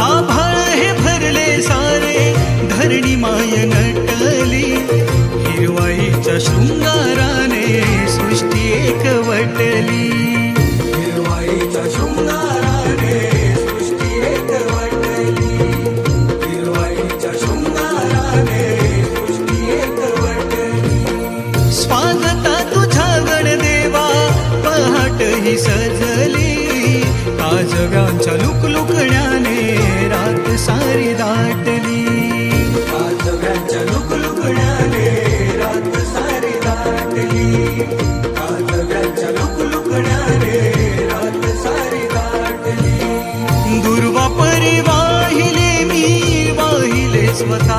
आभाळ हे भरले सारे धरणी माय नटली, हिरवाईच्या शृंगाराने सृष्टी एकवटली, हिरवाईच्या शृंगाराने सृष्टी एकवटली, हिरवाईच्या शृंगाराने सृष्टी एकवटली. स्वागता तुझ्या गणदेवा पहाट ही सजली, काजव्यांच्या लुकलुकण्याने रात सारी दाटली, काजव्यांच्या लुकलुकण्याने रात सारी दाटली, काजव्यांच्या लुकलुकण्याने रात सारी दाटली. दुर्वा परी वाहिले मी वाहिले स्वतः,